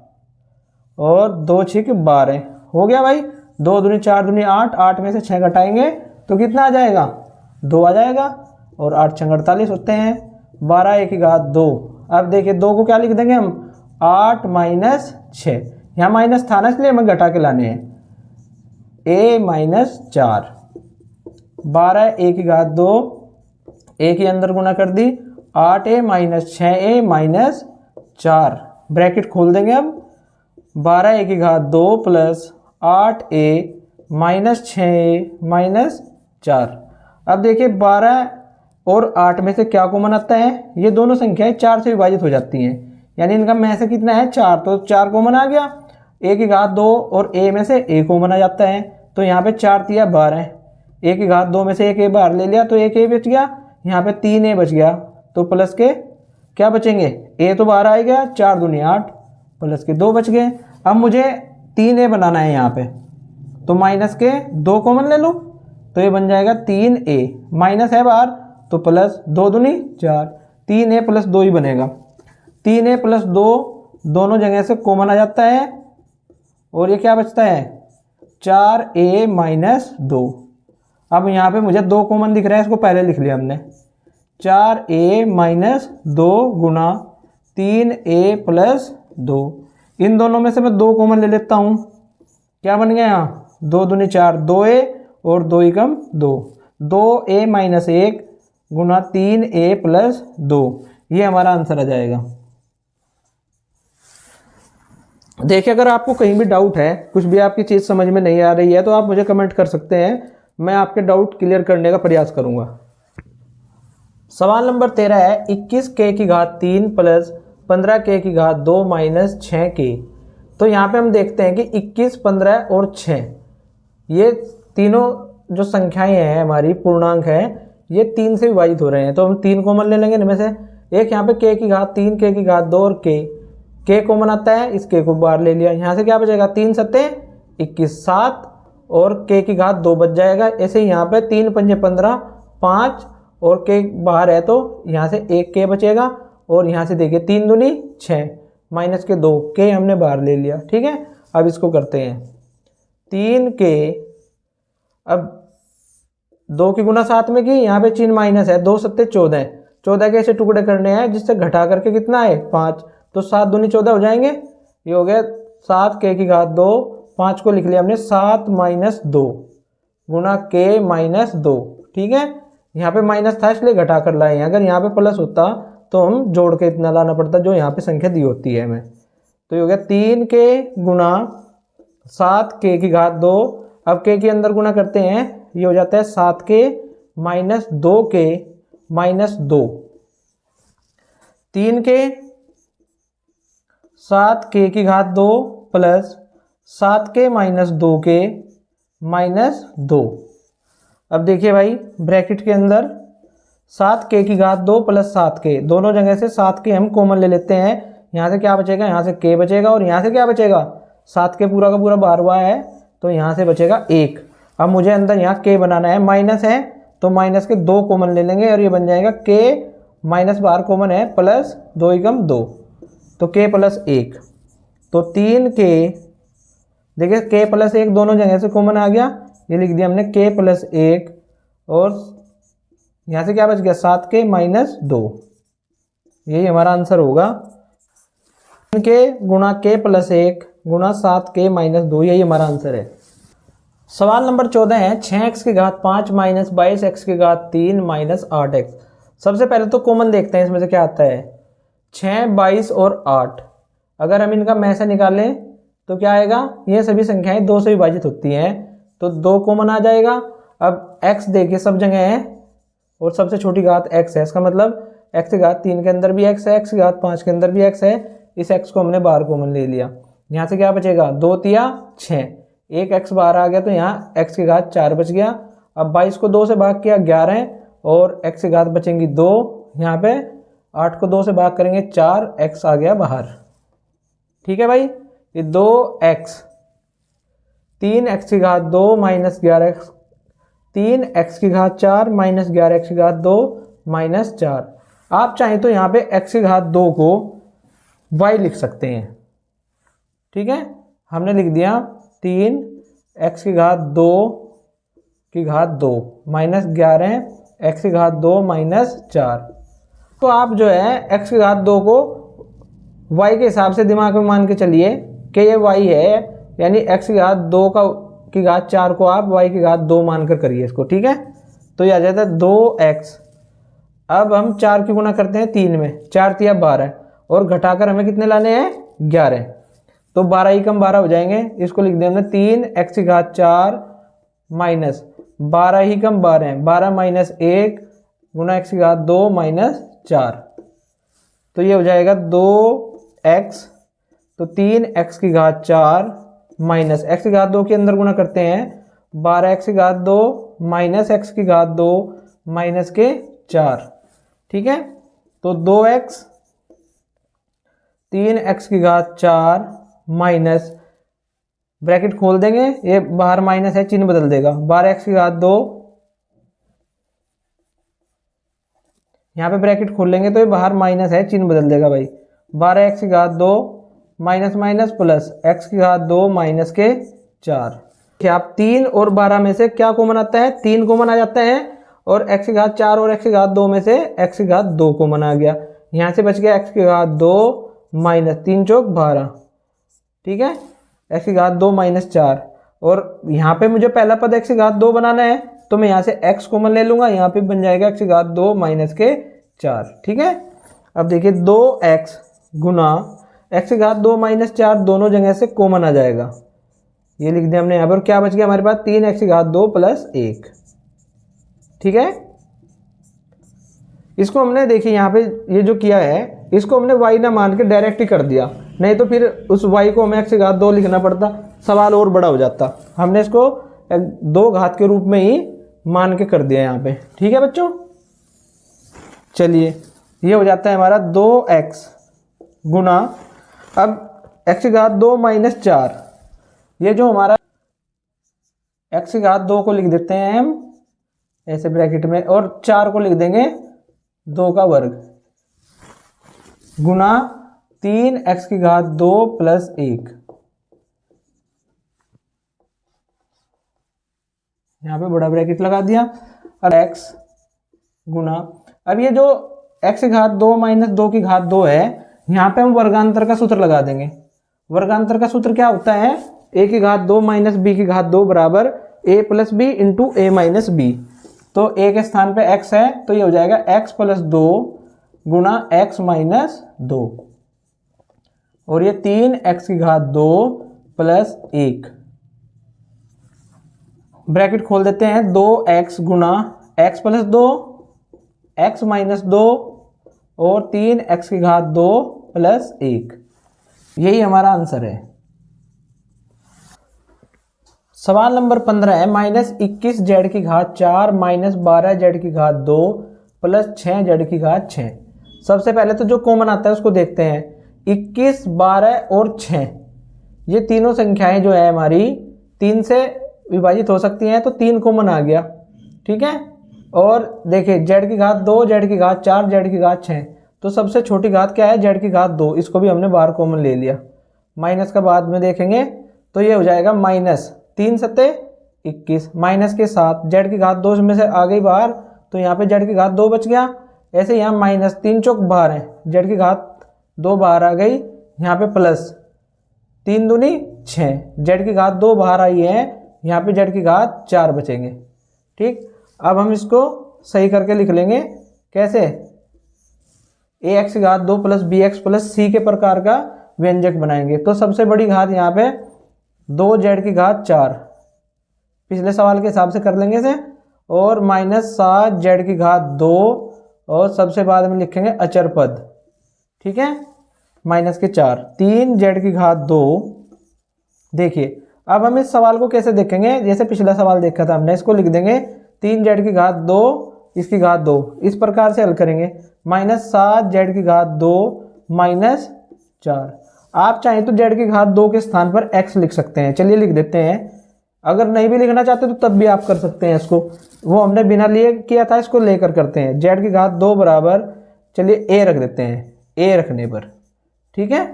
और 2 छिक 12 हो गया भाई। 2 दूनी 4 दूनी 8, 8 में से 6 घटाएंगे तो कितना आ जाएगा, 2 आ जाएगा और 8 6 48 होते हैं। 12 a की घात 2। अब देखिए 2 को क्या लिख देंगे हम, 8 माइनस 6, यहाँ माइनस था ना इसलिए हमें घटा के लाने हैं, a माइनस 4। 12 a की घात 2, a के अंदर गुना कर दी, 8a minus 6a minus 4, bracket खोल देंगे। अब 12 a की घात 2 plus 8a minus 6a minus 4। अब देखिए 12 और 8 में से क्या कॉमन आता है, ये दोनों संख्याएं 4 से विभाजित हो जाती हैं, यानी इनका में से कितना है 4, तो 4 कॉमन आ गया। a की घात 2 और a में से a कॉमन आ जाता है, तो यहाँ पे 4 तिया 12, a की घात 2 में से एक a बाहर ले लिया तो एक a बच गया, यहाँ पे 3a बच गया, तो प्लस के क्या बचेंगे, a तो बाहर आ गया, 4 दूनी 8 प्लस के 2 बच गए। अब मुझे 3a बनाना है यहाँ पे, तो माइनस के 2 कॉमन ले लूँ तो ये बन जाएगा 3a, माइनस है बाहर तो प्लस 2 दूनी 4, 3a प्लस 2 ही बनेगा। 3a प्लस 2 दोनों जगह से कॉमन आ जाता है और ये क्या बचता है 4a माइनस 2। अब यहाँ पे मुझे 2 कॉमन दिख रहा है, इसको पहले लिख लिया हमने, 4a माइनस 2 गुना 3a प्लस 2। इन दोनों में से मैं 2 कॉमन ले लेता हूँ, क्या बन गया यहाँ 2 दूनी 4, 2a और 2 ही कम 2, 2a माइनस 1 गुना 3a प्लस 2, ये हमारा आंसर आ जाएगा। देखिए अगर आपको कहीं भी डाउट है, कुछ भी आपकी चीज़ समझ में नहीं आ रही है तो आप मुझे कमेंट कर सकते हैं, मैं आपके डाउट क्लियर करने का प्रयास करूंगा। सवाल नंबर 13 है 21k की घात 3 प्लस 15k की घात 2 माइनस 6k। तो यहाँ पे हम देखते हैं कि 21, 15 और 6 ये तीनों जो संख्याएं हैं हमारी पूर्णांक है, ये 3 से विभाजित हो रहे हैं, तो हम 3 कॉमन ले लेंगे इनमें से। एक यहाँ पे k की घात 3, k की घात 2 और k कॉमन आता है, इस k को बाहर ले लिया, यहाँ से क्या बचेगा 3 सत्ते 21, 7 और k की घात 2 बच जाएगा। ऐसे ही यहाँ पे 3 पंजे 15, 5 और k बाहर है तो यहाँ से एक k बचेगा और यहाँ से देखिए 3 दूनी 6 माइनस के 2, k हमने बाहर ले लिया। ठीक है, अब इसको करते हैं 3k, अब 2 की गुना 7 में की, यहाँ पे चिन्ह माइनस है, 2 सत्ते 14, 14 के ऐसे टुकड़े करने हैं जिससे घटा करके कितना है 5, तो 7 दूनी 14 हो जाएंगे। ये हो गया 7k की घात 2, 5 को लिख लिया हमने 7 माइनस 2 गुना k माइनस 2। ठीक है, यहाँ पे माइनस था इसलिए घटा कर लाए हैं, अगर यहाँ पे प्लस होता तो हम जोड़ के इतना लाना पड़ता जो यहाँ पे संख्या दी होती है हमें। तो ये हो गया 3k गुना 7k की घात 2, अब k के अंदर गुना करते हैं, ये हो जाता है 7k minus 2k minus 2, 3k 7k की घात 2 plus 7k minus 2k minus 2। अब देखिए भाई ब्रैकेट के अंदर 7k की घात 2 प्लस 7k, दोनों जगह से 7k हम कॉमन ले लेते हैं, यहाँ से क्या बचेगा, यहाँ से k बचेगा और यहाँ से क्या बचेगा 7k पूरा का पूरा बाहर हुआ है तो यहाँ से बचेगा 1। अब मुझे अंदर यहाँ k बनाना है, माइनस है तो माइनस के 2 कॉमन ले लेंगे और ये बन जाएगा k माइनस बाहर कॉमन है प्लस 2 एकम 2, तो k प्लस 1, तो 3k, देखिए k प्लस 1 दोनों जगह से कॉमन आ गया, ये लिख दिया हमने k प्लस 1 और यहाँ से क्या बच गया 7k माइनस 2, यही हमारा आंसर होगा। k गुणा k प्लस 1 गुणा 7k माइनस 2, यही हमारा आंसर है। सवाल नंबर 14 है 6x की घात 5 माइनस 22x की घात 3 माइनस 8x। सबसे पहले तो कॉमन देखते हैं इसमें से क्या आता है, 6, 22 और 8, अगर हम इनका में से निकालें तो क्या आएगा, ये सभी संख्याएं 2 से विभाजित होती हैं तो 2 कॉमन आ जाएगा। अब x देखिए सब जगह है और सबसे छोटी घात x है। इसका मतलब x की घात 3 के अंदर भी x है, x की घात 5 के अंदर भी x है। इस x को हमने बाहर कॉमन ले लिया। यहाँ से क्या बचेगा, 2 तिया 6, एक x बाहर आ गया तो यहाँ x की घात 4 बच गया। अब 22 को 2 से भाग किया 11 और x की घात बचेंगी 2। यहाँ पे 8 को 2 से भाग करेंगे 4, x आ गया बाहर। ठीक है भाई, ये 2x 3x की घात 2 माइनस 11x, 3x की घात 4 माइनस 11x की घात 2 माइनस 4। आप चाहें तो यहाँ पे x की घात 2 को y लिख सकते हैं। ठीक है, हमने लिख दिया 3x की घात 2 की घात 2 माइनस 11x की घात 2 माइनस 4। तो आप जो है x की घात 2 को y के हिसाब से दिमाग में मान के चलिए कि ये y है, यानी x की घात 2 की घात 4 को आप y की घात 2 मानकर करिए इसको। ठीक है, तो ये आ जाता है 2x। अब हम 4 की गुणा करते हैं 3 में, 4 तिया 12 और घटाकर हमें कितने लाने हैं, 11। तो 12 ही कम 12 हो जाएंगे। इसको लिख दें हमने 3x की घात 4 माइनस 12 ही कम 12, 12 माइनस 1 गुना x की घात 2 माइनस 4। तो ये हो जाएगा 2x। तो 3x की घात 4 माइनस x की घात 2 के अंदर गुणा करते हैं 12x की घात 2 माइनस x की घात 2 माइनस के 4। ठीक है, तो 2x 3x की घात 4 माइनस, ब्रैकेट खोल देंगे, ये बाहर माइनस है चिन्ह बदल देगा, 12x की घात 2, यहाँ पे ब्रैकेट खोल लेंगे तो ये बाहर माइनस है चिन्ह बदल देगा भाई, 12x की घात 2 माइनस माइनस प्लस x की घात 2 माइनस के 4। क्या आप 3 और 12 में से क्या कॉमन आता है, 3 कॉमन आ जाता है और x की घात 4 और x की घात 2 में से x की घात 2 कॉमन आ गया। यहाँ से बच गया x की घात 2 माइनस 3 चौक 12। ठीक है, x की घात 2 माइनस 4 और यहाँ पे मुझे पहला पद x की घात 2 बनाना है तो मैं यहाँ से x कॉमन ले लूंगा, यहाँ पे बन जाएगा x की घात 2 माइनस के 4। ठीक है, अब देखिए 2x गुना x की घात 2 माइनस 4 दोनों जगह से कॉमन आ जाएगा, ये लिख दिया हमने यहाँ पर। क्या बच गया हमारे पास, 3x की घात 2 प्लस 1। ठीक है, इसको हमने देखिए यहाँ पे ये जो किया है इसको हमने y ना मान के डायरेक्ट ही कर दिया, नहीं तो फिर उस y को हमें x की घात 2 लिखना पड़ता, सवाल और बड़ा हो जाता। हमने इसको 2 घात के रूप में ही मान के कर दिया यहाँ पे। ठीक है बच्चों, चलिए ये हो जाता है हमारा 2x गुना, अब x की घात 2 माइनस 4, ये जो हमारा x की घात 2 को लिख देते हैं हम ऐसे ब्रैकेट में और 4 को लिख देंगे 2 का वर्ग गुना 3x की घात 2 प्लस 1। यहाँ पे बड़ा ब्रैकेट लगा दिया। अब x गुना, अब ये जो x की घात 2 माइनस 2 की घात 2 है, यहाँ पे हम वर्गांतर का सूत्र लगा देंगे। वर्गांतर का सूत्र क्या होता है, a की घात 2 माइनस b की घात 2 बराबर a plus b into a minus b. तो a के स्थान पे x है तो ये हो जाएगा x प्लस 2 गुना x माइनस 2 और ये 3x की घात 2 प्लस 1। ब्रैकेट खोल देते हैं, 2x गुना x प्लस 2 x माइनस 2 और 3x की घात 2 प्लस 1। यही हमारा आंसर है। सवाल नंबर 15 है, माइनस 21 जेड की घात 4 माइनस 12 जेड की घात 2 प्लस 6 जेड की घात 6। सबसे पहले तो जो कॉमन आता है उसको देखते हैं। 21, 12 और 6 ये तीनों संख्याएं जो है हमारी 3 से विभाजित हो सकती हैं, तो 3 कॉमन आ गया। ठीक है, और देखिए जेड की घात 2, जेड की घात 4, जेड की घात 6, तो सबसे छोटी घात क्या है, जेड की घात 2, इसको भी हमने बाहर कॉमन ले लिया। माइनस का बाद में देखेंगे तो ये हो जाएगा माइनस 3 सत्ते 21 माइनस के साथ जेड की घात 2 में से आ गई बाहर, तो यहाँ पे जेड की घात 2 बच गया। ऐसे यहाँ माइनस 3 चौक बाहर है, जेड की घात 2 बाहर आ गई, यहाँ पे प्लस 3 दूनी 6, जेड की घात 2 बाहर आई है, यहाँ पे जेड की घात 4 बचेंगे। ठीक, अब हम इसको सही करके लिख लेंगे। कैसे, ax की घात 2 प्लस bx प्लस c के प्रकार का व्यंजक बनाएंगे। तो सबसे बड़ी घात यहाँ पे 2 जेड की घात 4, पिछले सवाल के हिसाब से कर लेंगे इसे, और -7z⁴ और सबसे बाद में लिखेंगे अचर पद, ठीक है, -4 3z⁴। देखिए अब हम इस सवाल को कैसे देखेंगे, जैसे पिछला सवाल देखा था हमने, इसको लिख देंगे 3z⁴ इसकी घात 2, इस प्रकार से हल करेंगे। -7z⁴ -4। आप चाहें तो z⁴ के स्थान पर x लिख सकते हैं, चलिए लिख देते हैं। अगर नहीं भी लिखना चाहते तो तब भी आप कर सकते हैं इसको, वो हमने बिना लिए किया था, इसको लेकर करते हैं। z⁴ बराबर, चलिए a रख देते हैं, a रखने पर, ठीक है,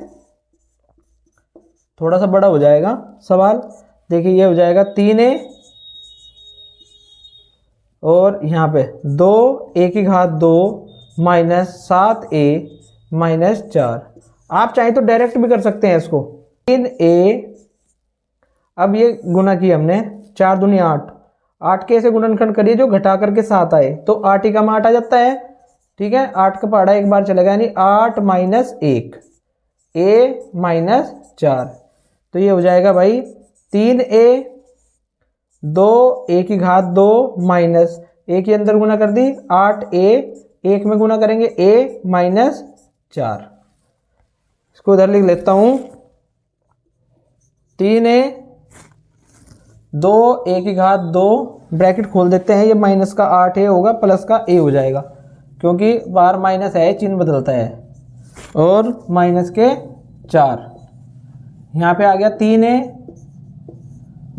थोड़ा सा बड़ा हो जाएगा सवाल। देखिए ये हो जाएगा 3a और यहाँ पे 2a⁴ -7a -4। आप चाहें तो डायरेक्ट भी कर सकते हैं इसको। 3a, अब ये गुना किया हमने, 4 दूनी 8, 8 के ऐसे गुणनखंड करिए जो घटा करके 7 आए, तो 8 ही का 8 आ जाता है, ठीक है। 8 का पहाड़ा एक बार चलेगा, यानी 8 - 1 a -4। तो ये हो जाएगा भाई 3a 2a⁴ माइनस a के अंदर गुना कर दी, 8a 1 में गुना करेंगे a -4। इसको उधर लिख लेता हूं, 3a 2a⁴ ब्रैकेट खोल देते हैं, ये माइनस का 8a होगा, प्लस का a हो जाएगा, क्योंकि बाहर माइनस है, चिन्ह बदलता है, और -4। यहाँ पे आ गया 3a,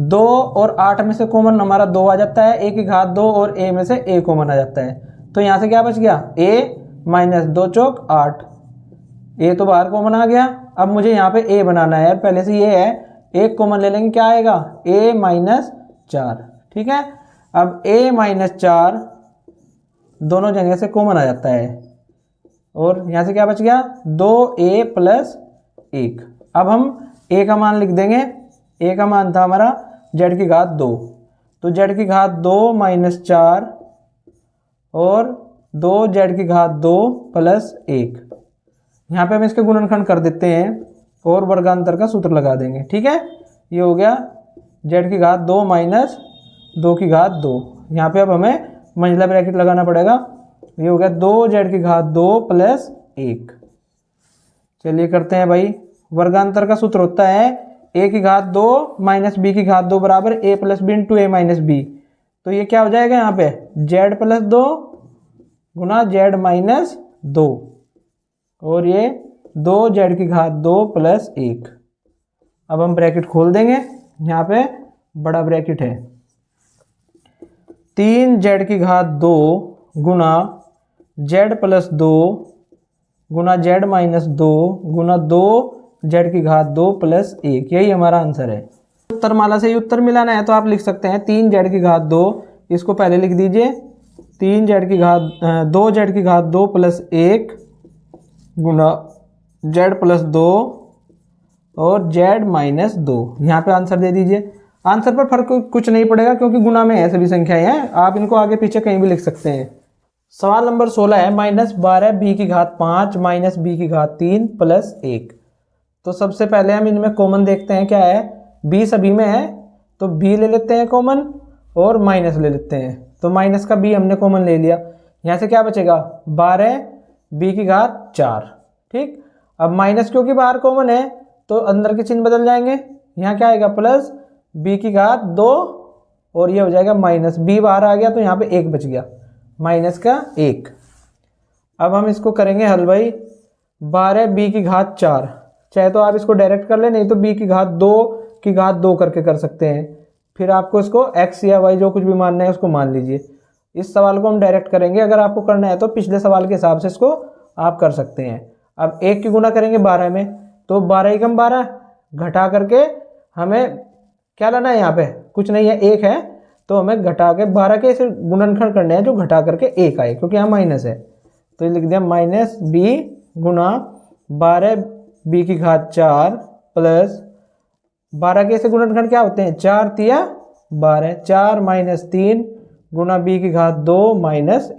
2 और 8 में से कॉमन हमारा 2 आ जाता है, a⁴ 2 और a में से a कॉमन आ जाता है, तो यहाँ से क्या बच गया, a -2 चौक 8, a तो बाहर कॉमन आ गया। अब मुझे यहाँ पे a बनाना है, पहले से ये है, एक कॉमन ले लेंगे, क्या आएगा, a -4, ठीक है। अब a -4 दोनों जगह से कॉमन आ जाता है, और यहाँ से क्या बच गया, 2a + 1। अब हम a का मान लिख देंगे, a का मान था हमारा z⁴ 2, तो z⁴ 2 -4 और 2z⁴ 2 + 1। यहाँ पे हम इसके गुणनखंड कर देते हैं और वर्गांतर का सूत्र लगा देंगे, ठीक है। ये हो गया z⁴ 2 - 2⁴ 2। यहाँ पे अब हमें मंझला ब्रैकेट लगाना पड़ेगा, ये हो गया 2z⁴ 2 + 1। चलिए करते हैं भाई, वर्गांतर का सूत्र होता है a⁴ 2 - b⁴ 2 बराबर a + b × a - b। तो ये क्या हो जाएगा, यहाँ पे z + 2 गुना z - 2, और ये 2z⁴ 2 + 1। अब हम ब्रैकेट खोल देंगे, यहाँ पे बड़ा ब्रैकेट है, 3z⁴ 2 गुना z + 2 गुना z - 2 गुना 2z⁴ 2 + 1, यही हमारा आंसर है। उत्तर माला से ये उत्तर मिलाना है तो आप लिख सकते हैं 3z⁴ 2, इसको पहले लिख दीजिए, 2z⁴ 2 + 1 गुना z + 2 और z - 2। यहाँ पे आंसर दे दीजिए। आंसर पर फर्क कुछ नहीं पड़ेगा, क्योंकि गुना में है, सभी संख्याएं हैं, आप इनको आगे पीछे कहीं भी लिख सकते हैं। सवाल नंबर 16 है, -12 b⁵ b⁵ 3 + 1। तो सबसे पहले हम इनमें कॉमन देखते हैं, क्या है, b सभी में है, तो b ले लेते हैं कॉमन और माइनस ले लेते हैं, तो माइनस का b हमने कॉमन ले लिया। यहाँ से क्या बचेगा, 12 b⁴ 4, ठीक। अब माइनस क्योंकि बाहर कॉमन है तो अंदर के चिन्ह बदल जाएंगे, यहाँ क्या आएगा, प्लस b⁵ 2 और ये हो जाएगा माइनस, b बाहर आ गया तो यहाँ पे 1 बच गया, -1। अब हम इसको करेंगे हल भाई, 12 b⁵ 4, चाहे तो आप इसको डायरेक्ट कर ले, नहीं तो b⁵ 2 करके कर सकते हैं, फिर आपको इसको x या y जो कुछ भी मानना है उसको मान लीजिए। इस सवाल को हम डायरेक्ट करेंगे, अगर आपको करना है तो पिछले सवाल के हिसाब से इसको आप कर सकते हैं। अब 1 की गुना करेंगे 12 में, तो 12 × 12 घटा करके हमें क्या लाना है, यहाँ पे कुछ नहीं है, 1 है, तो हमें घटा के 12 के ऐसे गुणनखंड करने हैं जो घटा करके 1 आए, क्योंकि यहाँ माइनस है, तो लिख दिया -b गुना 12 b⁵ 4 प्लस 12 के ऐसे गुणनखंड क्या होते हैं, 4 × 12, 4 - 3 गुना b⁵ 2 -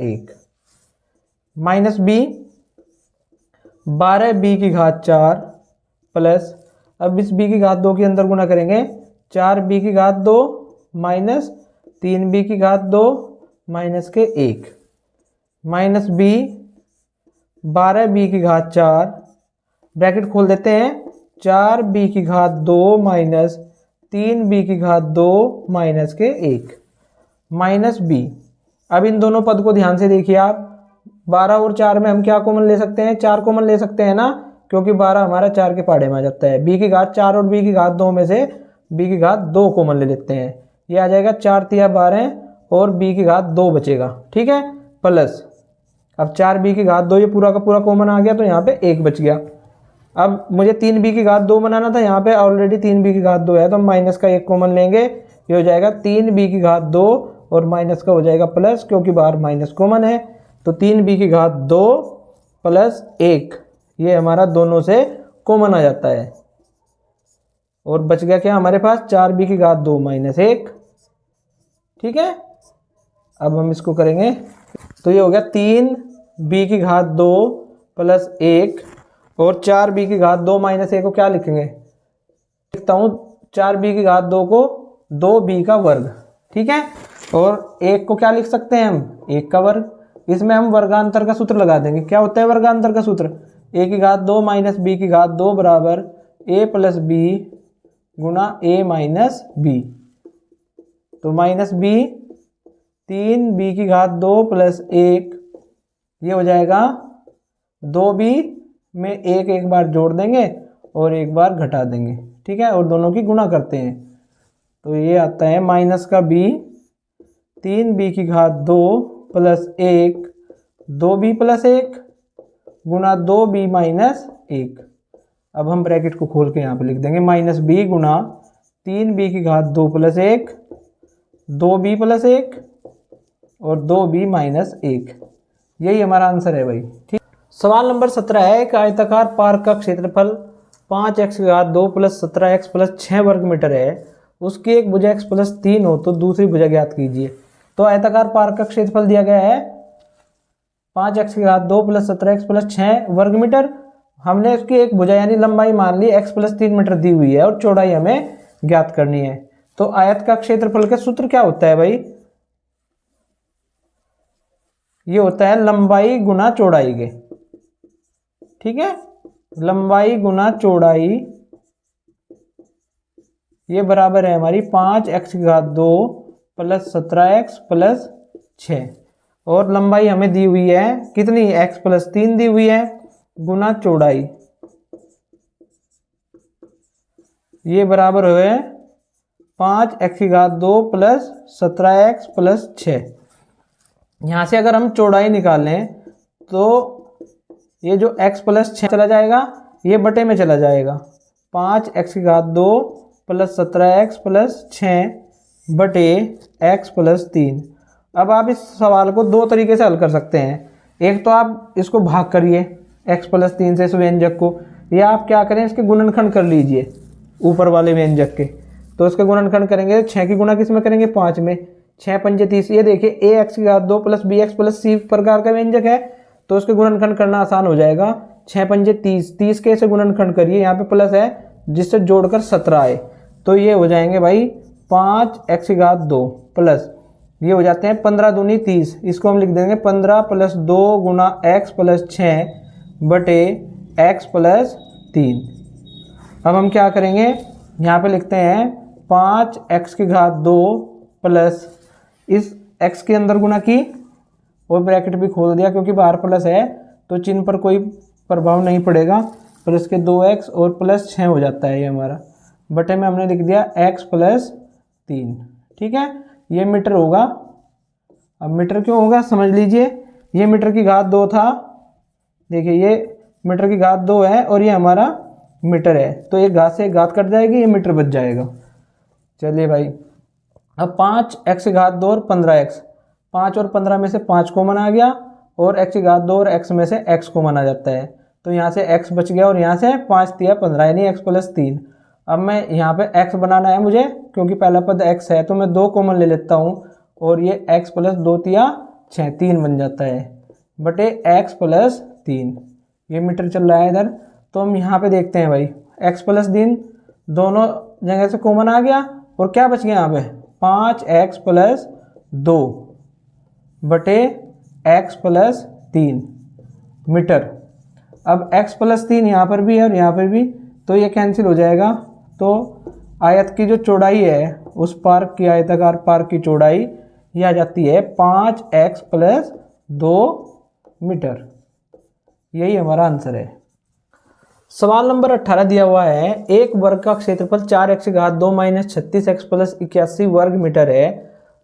1 minus b 12 b⁵ plus, अब इस b⁵ 2 के अंदर गुना करेंगे, 4 b⁵ 2 - 3 b⁵ 2 माइनस के 1 माइनस बी 12b की घात 4 ब्रैकेट खोल देते हैं 4b की घात 2 माइनस 3b की घात 2 माइनस के 1 माइनस b। अब इन दोनों पद को ध्यान से देखिए आप, 12 और 4 में हम क्या कॉमन ले सकते हैं, 4 कॉमन ले सकते हैं ना, क्योंकि 12 हमारा 4 के पहाड़े में आ जाता है। b की घात 4 और b की घात 2 में से b की घात 2 कॉमन ले लेते हैं, ये आ जाएगा 4 तिया 12 और b की घात 2 बचेगा, ठीक है, प्लस अब 4b की घात 2, ये पूरा का पूरा कॉमन आ गया तो यहाँ पे 1 बच गया। अब मुझे 3b की घात 2 बनाना था, यहाँ पे ऑलरेडी 3b की घात 2 है तो हम माइनस का 1 कॉमन लेंगे, ये हो जाएगा 3b की घात 2 और माइनस का हो जाएगा प्लस, क्योंकि बाहर माइनस कॉमन है, तो 3b की घात 2 प्लस 1, ये हमारा दोनों से कॉमन आ जाता है और बच गया क्या हमारे पास, 4b की घात 2 माइनस 1, ठीक है। अब हम इसको करेंगे तो ये हो गया 3b की घात 2 प्लस 1 और 4b की घात 2 माइनस 1 को क्या लिखेंगे, लिखता हूँ 4b की घात 2 को 2b का वर्ग, ठीक है, और 1 को क्या लिख सकते हैं हम, 1 का वर्ग। इसमें हम वर्गांतर का सूत्र लगा देंगे। क्या होता है वर्गांतर का सूत्र, a की घात 2 माइनस b की घात 2 बराबर a plus b Guna a minus b, तो माइनस b 3b की घात 2 प्लस 1, ये हो जाएगा 2b में एक बार जोड़ देंगे और एक बार घटा देंगे, ठीक है, और दोनों की गुणा करते हैं तो ये आता है माइनस का b 3b की घात 2 प्लस 1 2b प्लस 1 गुना 2b माइनस 1। अब हम ब्रैकेट को खोल के यहाँ पे लिख देंगे माइनस b गुना 3b की घात 2 प्लस 1 2b प्लस 1 और 2b माइनस 1, यही हमारा आंसर है भाई, ठीक। सवाल नंबर 17 है, एक आयताकार पार्क का क्षेत्रफल 5x की घात 2 प्लस 17x प्लस 6 वर्ग मीटर है, उसकी एक भुजा x प्लस 3 हो तो दूसरी भुजा ज्ञात कीजिए। तो आयताकार पार्क का क्षेत्रफल दिया गया है 5x की घात 2 प्लस 17x प्लस 6 वर्ग मीटर, हमने उसकी एक भुजा यानी लंबाई मान ली x प्लस 3 मीटर दी हुई है और चौड़ाई हमें ज्ञात करनी है। तो आयत का क्षेत्रफल का सूत्र क्या होता है भाई, ये होता है लंबाई गुना चौड़ाई के, ठीक है, लंबाई गुना चौड़ाई, ये बराबर है हमारी 5x की घात 2 प्लस 17x प्लस 6 और लंबाई हमें दी हुई है कितनी, x प्लस 3 दी हुई है गुना चौड़ाई, ये बराबर हुए 5x की घात 2 प्लस 17x प्लस 6। यहाँ से अगर हम चौड़ाई निकालें तो ये जो x प्लस 6 चला जाएगा, ये बटे में चला जाएगा, 5x की घात 2 प्लस 17x प्लस 6 बटे x प्लस 3। अब आप इस सवाल को दो तरीके से हल कर सकते हैं, एक तो आप इसको भाग करिए x प्लस 3 से इस व्यंजक को, या आप क्या करें इसके गुणनखंड कर लीजिए ऊपर वाले व्यंजक के। तो इसके गुणनखंड करेंगे 6 की गुणा किस में करेंगे, 5 में, 6 पंजे 30, ये देखिए ax की घात 2 प्लस bx प्लस c प्रकार का व्यंजक है तो उसके गुणनखंड करना आसान हो जाएगा, 6 पंजे 30, 30 के से गुणनखंड करिए, यहाँ पे प्लस है जिससे जोड़कर 17 आए, तो ये हो जाएंगे भाई 5x की घात 2 प्लस ये हो जाते हैं 15 दूनी 30, इसको हम लिख देंगे 15 प्लस 2 गुना x प्लस 6 बटे x प्लस 3। अब हम क्या करेंगे, यहाँ पे लिखते हैं 5x की घात 2 प्लस इस x के अंदर गुना की और ब्रैकेट भी खोल दिया क्योंकि बाहर प्लस है तो चिन्ह पर कोई प्रभाव नहीं पड़ेगा, प्लस के 2x और प्लस 6 हो जाता है ये हमारा, बटे में हमने लिख दिया x प्लस 3, ठीक है, ये मीटर होगा। अब मीटर क्यों होगा समझ लीजिए, ये मीटर की घात 2 था, देखिए ये मीटर की घात 2 है और ये हमारा मीटर है, तो ये घात से घात कट जाएगी, ये मीटर बच जाएगा। चलिए भाई, अब 5x की घात 2 और 15x, 5 और 15 में से 5 कॉमन आ गया और x की घात 2 और x में से x कॉमन आ जाता है, तो यहाँ से x बच गया और यहाँ से 5 तिया 15 यानी x प्लस 3। अब मैं यहाँ पे x बनाना है मुझे, क्योंकि पहला पद x है तो मैं 2 कॉमन ले लेता हूँ और ये x प्लस 2 तिया 6 3 बन जाता है बटे x प्लस 3, ये मीटर चल रहा है इधर। तो हम यहाँ पे देखते हैं भाई x प्लस 3 दोनों जगह से कॉमन आ गया और क्या बच गया यहाँ पे 5x प्लस 2, बटे x प्लस 3 मीटर। अब x प्लस 3 यहाँ पर भी है और यहाँ पर भी, तो ये कैंसिल हो जाएगा। तो आयत की जो चौड़ाई है, उस पार्क की, आयताकार पार्क की चौड़ाई ये आ जाती है 5x प्लस 2 मीटर। यही हमारा आंसर है। सवाल नंबर 18 दिया हुआ है, एक वर्ग का क्षेत्रफल 4x की घात 2 माइनस 36x प्लस 81 वर्ग मीटर है,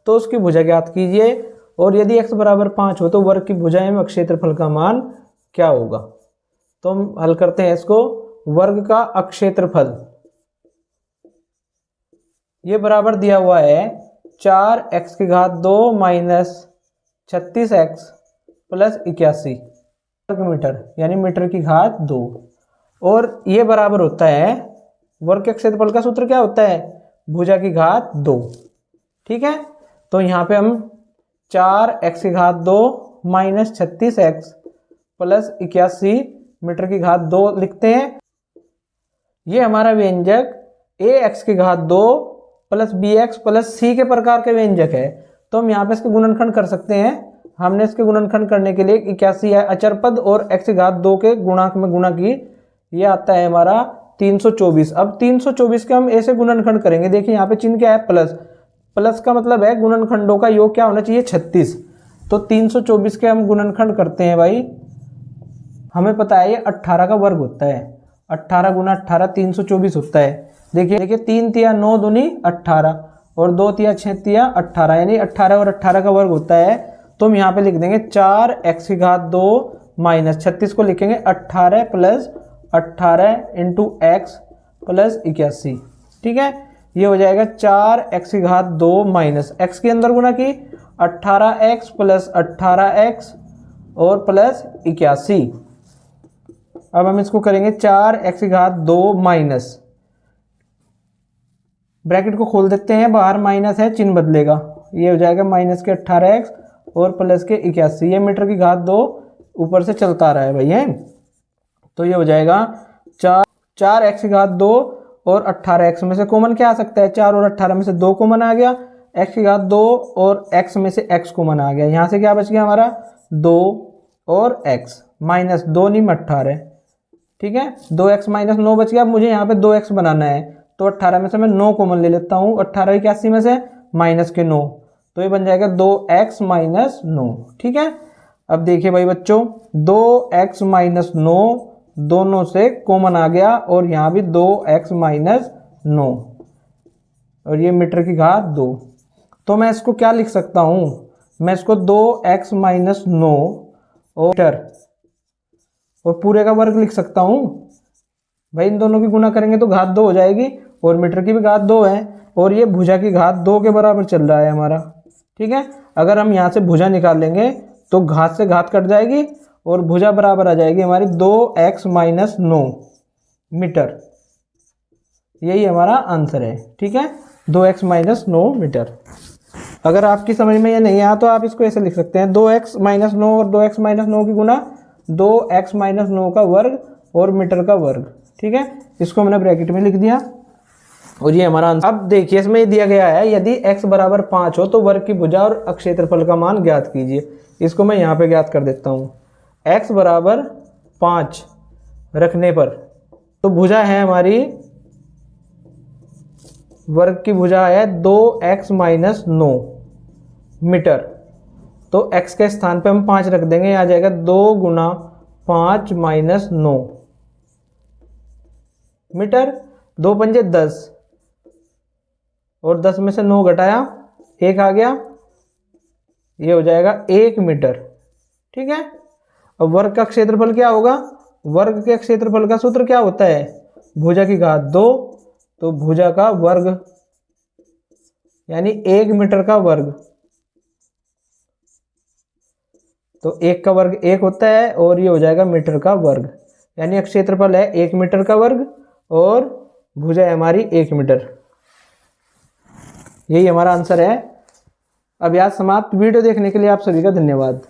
तो उसकी भुजा ज्ञात कीजिए। और यदि x बराबर 5 हो तो वर्ग की भुजा एवं क्षेत्रफल का मान क्या होगा। तो हम हल करते हैं इसको। वर्ग का अक्षेत्रफल ये बराबर दिया हुआ है 4x की घात 2 माइनस 36x प्लस 81 वर्ग मीटर, यानी मीटर की घात 2। और ये बराबर होता है, वर्ग के क्षेत्रफल का सूत्र क्या होता है, भुजा की घात 2। ठीक है, तो यहाँ पे हम 4x की घात 2 माइनस 36x प्लस 81 मीटर की घात 2 लिखते हैं। ये हमारा व्यंजक ax की घात 2 प्लस bx प्लस c के प्रकार के व्यंजक है, तो हम यहाँ पे इसके गुणनखंड कर सकते हैं। हमने इसके गुणनखंड करने के लिए 81 है अचर पद और x की घात 2 के गुणांक में गुणा की, ये आता है हमारा 324। अब 324 के हम ऐसे गुणनखंड करेंगे, देखिए यहाँ पे चिन्ह क्या है, प्लस। प्लस का मतलब है गुणनखंडों का योग क्या होना चाहिए, 36। तो 324 के हम गुणनखंड करते हैं भाई, हमें पता है ये 18 का वर्ग होता है। 18 गुना 18 324 होता है। देखिए 3 तिया 9 दूनी 18 और 2 तिया 6 तिया 18, यानी 18 और 18 का वर्ग होता है। तो हम यहाँ पे लिख देंगे 4x की घात 2 माइनस 36 को लिखेंगे 18 प्लस 18 इंटू एक्स प्लस 81। ठीक है, ये हो जाएगा 4x की घात 2 माइनस x के अंदर गुना की 18x प्लस 18x और प्लस 81। अब हम इसको करेंगे 4x की घात 2 माइनस, ब्रैकेट को खोल देते हैं, बाहर माइनस है, चिन्ह बदलेगा, ये हो जाएगा माइनस के 18x और प्लस के 81। ये मीटर की घात 2 ऊपर से चलता आ रहा है भाई है, तो ये हो जाएगा 4x की घात 2 और 18x में से कॉमन क्या आ सकता है, 4 और 18 में से 2 कॉमन आ गया, x की घात 2 और x में से x कॉमन आ गया। यहाँ से क्या बच गया हमारा 2 और x माइनस 2 नहीं 18। ठीक है, 2x माइनस 9 बच गया। अब मुझे यहाँ पे 2x बनाना है, तो 18 में से मैं 9 कॉमन ले लेता हूँ, 18 81 में से माइनस के 9, तो ये बन जाएगा 2x माइनस 9। ठीक है, अब देखिए भाई बच्चों 2x माइनस 9 दोनों से कॉमन आ गया और यहाँ भी 2x माइनस 9 और ये मीटर की घात 2। तो मैं इसको क्या लिख सकता हूँ, मैं इसको 2x माइनस 9 और मीटर और पूरे का वर्ग लिख सकता हूँ। भाई इन दोनों की गुना करेंगे तो घात 2 हो जाएगी और मीटर की भी घात 2 है और ये भुजा की घात 2 के बराबर चल रहा है हमारा। ठीक है, अगर हम यहाँ से भुजा निकाल लेंगे तो घात से घात कट जाएगी और भुजा बराबर आ जाएगी हमारी 2x माइनस 9 मीटर। यही हमारा आंसर है। ठीक है, 2x माइनस 9 मीटर। अगर आपकी समझ में ये नहीं आया तो आप इसको ऐसे लिख सकते हैं, 2x माइनस 9 और 2x माइनस 9 की गुना 2x माइनस 9 का वर्ग और मीटर का वर्ग। ठीक है, इसको मैंने ब्रैकेट में लिख दिया और ये हमारा आंसर। अब देखिए इसमें दिया गया है, यदि x बराबर 5 हो तो वर्ग की भुजा और अक्षेत्रफल का मान ज्ञात कीजिए। इसको मैं यहाँ पे ज्ञात कर देता हूँ। x बराबर 5 रखने पर तो भुजा है हमारी, वर्ग की भुजा है 2x माइनस 9 मीटर, तो x के स्थान पे हम 5 रख देंगे, आ जाएगा 2 गुना 5 माइनस 9 मीटर। 2 पंजे 10 और 10 में से 9 घटाया 1 आ गया, ये हो जाएगा 1 मीटर। ठीक है, अब वर्ग का क्षेत्रफल क्या होगा, वर्ग के क्षेत्रफल का सूत्र क्या होता है, भुजा की घात 2, तो भुजा का वर्ग यानी 1 मीटर का वर्ग, तो 1 का वर्ग 1 होता है और ये हो जाएगा मीटर का वर्ग, यानी क्षेत्रफल है 1 मीटर का वर्ग और भुजा है हमारी 1 मीटर। यही हमारा आंसर है। अभ्यास समाप्त। वीडियो देखने के लिए आप सभी का धन्यवाद।